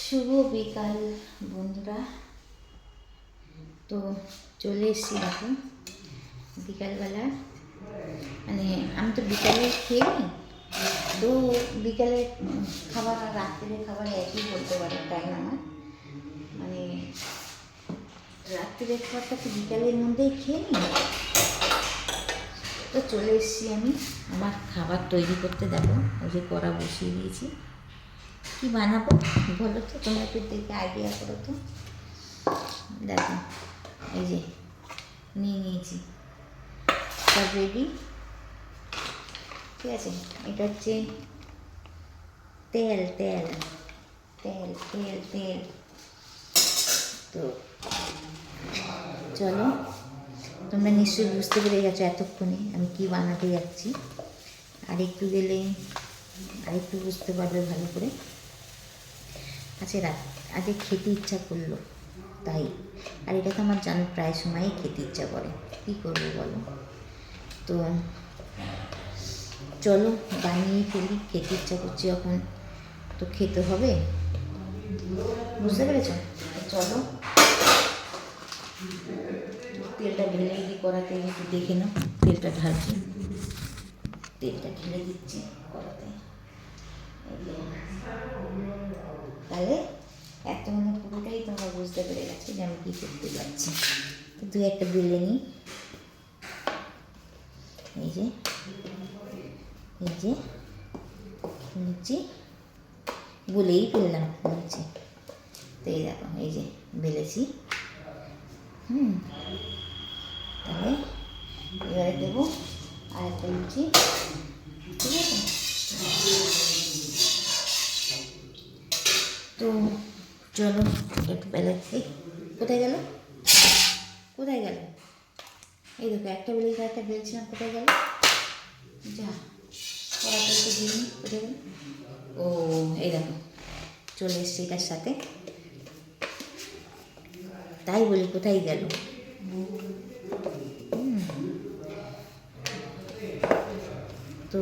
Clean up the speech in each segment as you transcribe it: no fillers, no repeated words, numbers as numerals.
শুভ বিকাল বন্ধুরা। তো চলে এসেছি দেখো বিকালবেলা, মানে আমি তো বিকালে খেয়ে নিই, তো বিকালে খাবার আর রাত্রের খাবার একই বলতে পারো টাইম আমার, মানে রাত্রের খাবারটা তো বিকালের মধ্যেই খেয়ে নিই। তো চলে এসেছি আমি আমার খাবার তৈরি করতে, দেখো ওই যে কড়া বসিয়ে দিয়েছি। কী বানাবো বলো তো, তোমরা একটু দেখে আইডিয়া করো তো। দেখো এই যে নিয়ে নিয়েছি, সব রেডি, ঠিক আছে। এটা হচ্ছে তেল তেল তেল তেল তেল। তো চলো, তোমরা নিশ্চয়ই বুঝতে পেরে গেছো এতক্ষণে আমি কি বানাতে যাচ্ছি। আর একটু গেলে আরেকটু বুঝতে পারবে ভালো করে। আচ্ছা আজকে খেতে ইচ্ছা করলো তাই, আর এটা তো আমার জানো প্রায় সময়ই খেতে ইচ্ছা করে, কী করবো বলো। তো চলো বানিয়ে ফেলি, খেতে ইচ্ছা করছে যখন তো খেতে হবে, বুঝতে পেরেছ। চলো তেলটা ঢেলে দিই কড়াতে, একটু দেখে নাও। তেলটা ঢালছি, তেলটা ঢেলে দিচ্ছি কড়াতে, তাহলে একটা মানে পুরোটাই তোমরা বুঝতে পেরে গেছো যে আমি কী করতে যাচ্ছি। দু একটা বেলে নিই, এই যে নিচ্ছি, বলেই ফেললাম নিচ্ছি। তো এই দেখো এই যে বেলেছি, তাহলে এবারে দেবো আর একটা লুচি, ঠিক আছে। তো চলো একটু বেলে, এই কোথায় গেল কোথায় গেল, এই দেখো একটা বেলেছি একটা বেলছিলাম, কোথায় গেল, যা কড়াটা একটু দিই, কোথায় গেল, ও এই দেখো চলে এসছি এটার সাথে, তাই বলি কোথায় গেল। তো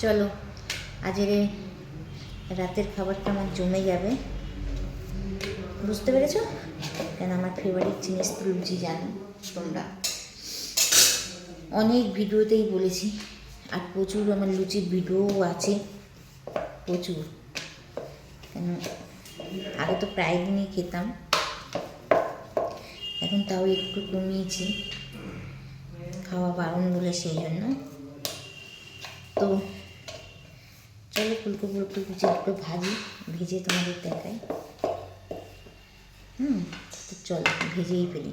চলো আজের রাতের খাবারটা আমার জমে যাবে, বুঝতে পেরেছো। কেন আমার ফেভারিট জিনিস তো লুচি, জানো তোমরা, অনেক ভিডিওতেই বলেছি, আর প্রচুর আমার লুচির ভিডিও আছে প্রচুর। কেন আগে তো প্রায় দিনই খেতাম, এখন তাও একটু কমিয়েছি, খাওয়া বারণ বলে সেই জন্য। তো চলো ফুলকো লুচি একটু ভাজি, ভেজে তোমাদের দেখাই। তো চলো ভেজেই ফেলি,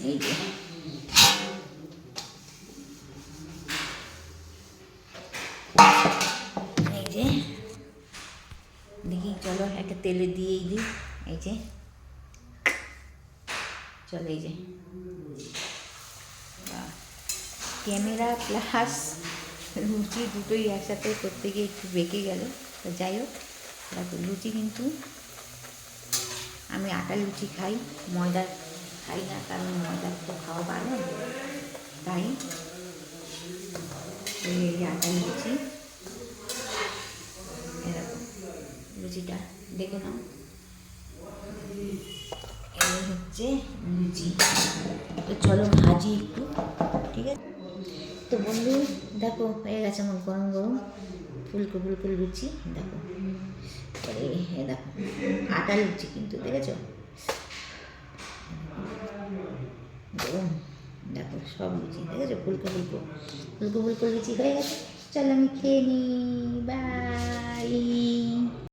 এই যে এই যে দেখি, চলো একটা তেলে দিয়েই দিই, এই যে চলো এই যে ক্যামেরা প্লাস লুচি দুটোই একসাথে করতে গিয়ে একটু বেঁকে গেল। তো যাই হোক, দেখো লুচি কিন্তু আমি আটার লুচি খাই, ময়দার খাই না, কারণ ময়দার তো খাওয়া বারণ, তাই এই আটার লুচি, এরকম লুচিটা দেখে নাও, এই হচ্ছে লুচি। তো চলো ভাজি একটু, ঠিক আছে। তো বন্ধু দেখো হয়ে গেছে আমার গরম গরম ফুলকো লুচি, দেখো দেখো আটা লুচি কিন্তু দেখেছো, দেখো সব লুচি দেখেছো, ফুলকো লুচি হয়ে গেছে। চলো আমি খেয়ে নিই, বাই।